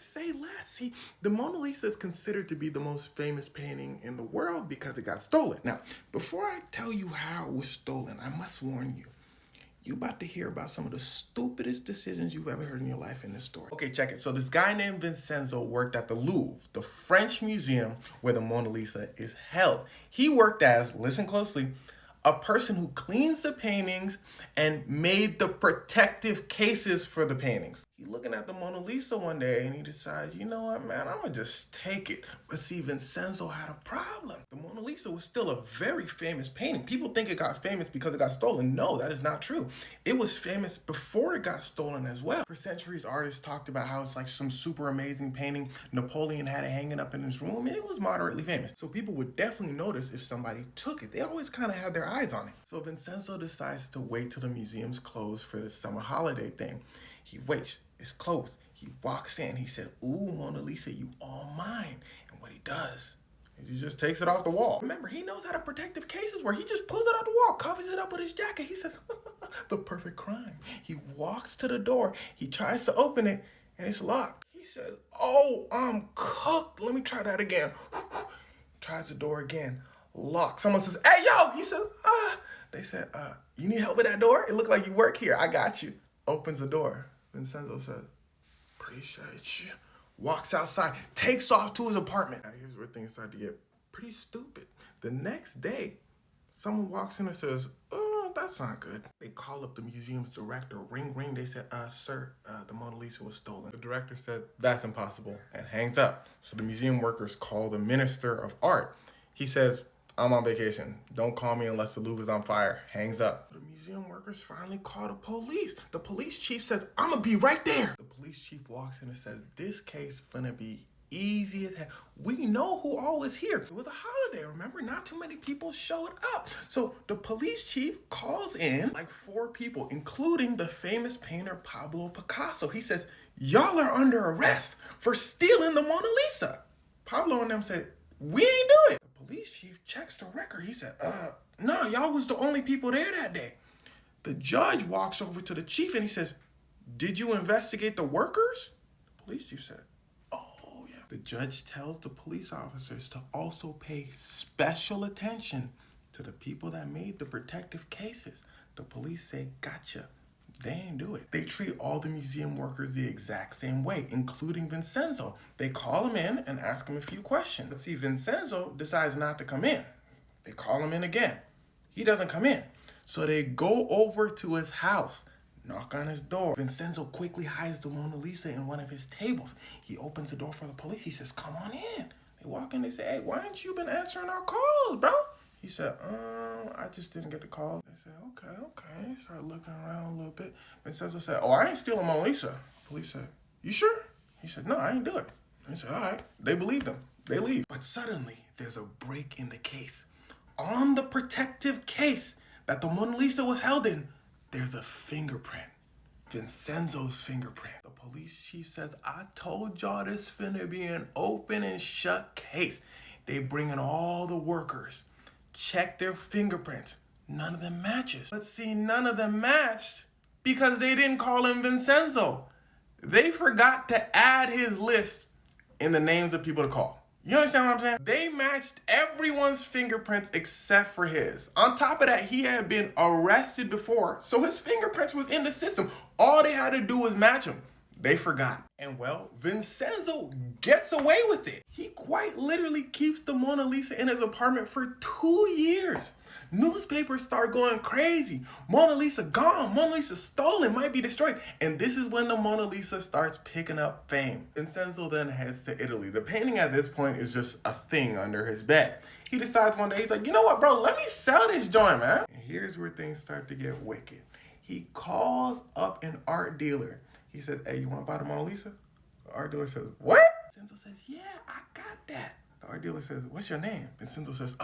say less. See, the Mona Lisa is considered to be the most famous painting in the world because it got stolen. Now, before I tell you how it was stolen, I must warn you. You about to hear about some of the stupidest decisions you've ever heard in your life in this story. Okay, check it. So this guy named Vincenzo worked at the Louvre, the French museum where the Mona Lisa is held. He worked as, listen closely, a person who cleans the paintings and made the protective cases for the paintings. He looking at the Mona Lisa one day and he decides, you know what, man, I'm gonna just take it. But see, Vincenzo had a problem. The Mona Lisa was still a very famous painting. People think it got famous because it got stolen. No, that is not true. It was famous before it got stolen as well. For centuries, artists talked about how it's like some super amazing painting. Napoleon had it hanging up in his room and it was moderately famous. So people would definitely notice if somebody took it. They always kind of had their eyes on it. So Vincenzo decides to wait till the museum's closed for the summer holiday thing. He waits. It's closed. He walks in. He said, "Ooh, Mona Lisa, you all mine." And what he does is he just takes it off the wall. Remember, he knows how the protective cases work. He just pulls it off the wall, covers it up with his jacket. He says, the perfect crime. He walks to the door. He tries to open it, and it's locked. He says, "Oh, I'm cooked. Let me try that again." Tries the door again. Locked. Someone says, "Hey, yo." He says, They said, "You need help with that door? It looked like you work here. I got you." Opens the door. Vincenzo says, "Appreciate you." Walks outside, takes off to his apartment. Now here's where things start to get pretty stupid. The next day, someone walks in and says, "Oh, that's not good." They call up the museum's director. Ring, ring. They said, "Sir, the Mona Lisa was stolen." The director said, "That's impossible," and hangs up. So the museum workers call the minister of art. He says, "I'm on vacation. Don't call me unless the Louvre is on fire." Hangs up. The museum workers finally call the police. The police chief says, "I'm gonna be right there." The police chief walks in and says, "This case finna be easy as hell. We know who all is here." It was a holiday, remember? Not too many people showed up. So the police chief calls in like 4 people, including the famous painter Pablo Picasso. He says, "Y'all are under arrest for stealing the Mona Lisa." Pablo and them said, "We ain't do it." The police chief checks the record. He said, "No, y'all was the only people there that day." The judge walks over to the chief and he says, "Did you investigate the workers?" The police chief said, "Oh, yeah." The judge tells the police officers to also pay special attention to the people that made the protective cases. The police say, "Gotcha." They ain't do it. They treat all the museum workers the exact same way, including Vincenzo. They call him in and ask him a few questions. But see, Vincenzo decides not to come in. They call him in again. He doesn't come in. So they go over to his house, knock on his door. Vincenzo quickly hides the Mona Lisa in one of his tables. He opens the door for the police. He says, "Come on in." They walk in, they say, "Hey, why ain't you been answering our calls, bro?" He said, "I just didn't get the call." They said, okay. He started looking around a little bit. Vincenzo said, "Oh, I ain't stealing Mona Lisa." Police said, "You sure?" He said, "No, I ain't do it." They said, "All right." They believed him. They leave. But suddenly, there's a break in the case. On the protective case that the Mona Lisa was held in, there's a fingerprint. Vincenzo's fingerprint. The police chief says, "I told y'all this finna be an open and shut case." They bring in all the workers, check their fingerprints. None of them matches. But see, none of them matched because they didn't call him Vincenzo. They forgot to add his list in the names of people to call. You understand what I'm saying? They matched everyone's fingerprints except for his. On top of that, he had been arrested before, so his fingerprints was in the system. All they had to do was match him. They forgot. And well, Vincenzo gets away with it. He quite literally keeps the Mona Lisa in his apartment for 2 years. Newspapers start going crazy. Mona Lisa gone. Mona Lisa stolen, might be destroyed. And this is when the Mona Lisa starts picking up fame. Vincenzo then heads to Italy. The painting at this point is just a thing under his bed. He decides one day, he's like, "You know what, bro? Let me sell this joint, man." And here's where things start to get wicked. He calls up an art dealer. He says, "Hey, you want to buy the Mona Lisa?" The art dealer says, "What?" Vincenzo says, "Yeah, I got that." The art dealer says, "What's your name?" Vincenzo says,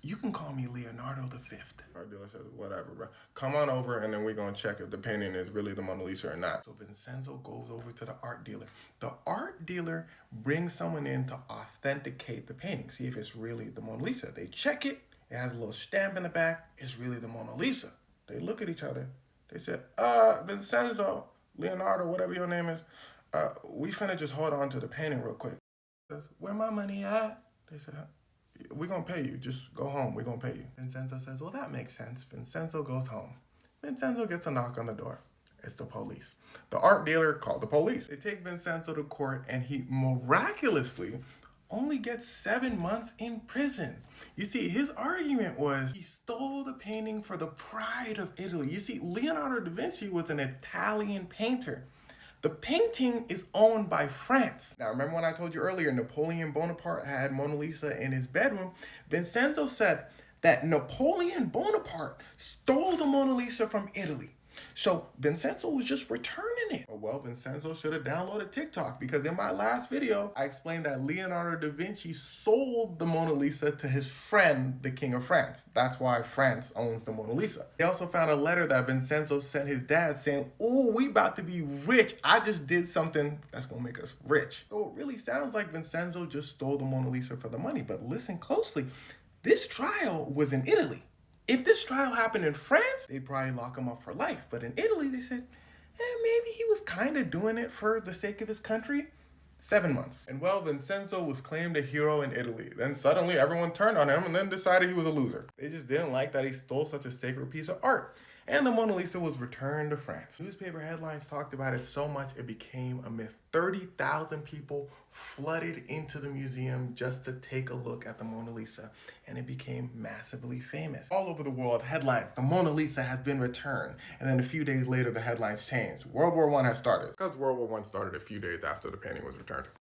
"You can call me Leonardo the Fifth." Art dealer says, "Whatever, bro. Come on over and then we're going to check if the painting is really the Mona Lisa or not." So Vincenzo goes over to the art dealer. The art dealer brings someone in to authenticate the painting, see if it's really the Mona Lisa. They check it. It has a little stamp in the back. It's really the Mona Lisa. They look at each other. They said, Vincenzo, Leonardo, whatever your name is, We finna just hold on to the painting real quick. Says, where my money at? They said, we gonna pay you. Just go home. We gonna pay you. Vincenzo says, well, that makes sense. Vincenzo goes home. Vincenzo gets a knock on the door. It's the police. The art dealer called the police. They take Vincenzo to court, and he miraculously only gets 7 months in prison. You see, his argument was he stole the painting for the pride of Italy. You see, Leonardo da Vinci was an Italian painter. The painting is owned by France. Now, remember when I told you earlier Napoleon Bonaparte had Mona Lisa in his bedroom? Vincenzo said that Napoleon Bonaparte stole the Mona Lisa from Italy. So Vincenzo was just returning it. Oh, well, Vincenzo should have downloaded TikTok, because in my last video, I explained that Leonardo da Vinci sold the Mona Lisa to his friend, the King of France. That's why France owns the Mona Lisa. They also found a letter that Vincenzo sent his dad saying, oh, we about to be rich. I just did something that's gonna make us rich. So it really sounds like Vincenzo just stole the Mona Lisa for the money. But listen closely, this trial was in Italy. If this trial happened in France, they'd probably lock him up for life. But in Italy, they said, maybe he was kind of doing it for the sake of his country. 7 months. And well, Vincenzo was claimed a hero in Italy. Then suddenly everyone turned on him and then decided he was a loser. They just didn't like that he stole such a sacred piece of art. And the Mona Lisa was returned to France. Newspaper headlines talked about it so much it became a myth. 30,000 people flooded into the museum just to take a look at the Mona Lisa, and it became massively famous. All over the world, headlines, the Mona Lisa has been returned. And then a few days later, the headlines changed. World War I has started. Because World War I started a few days after the painting was returned.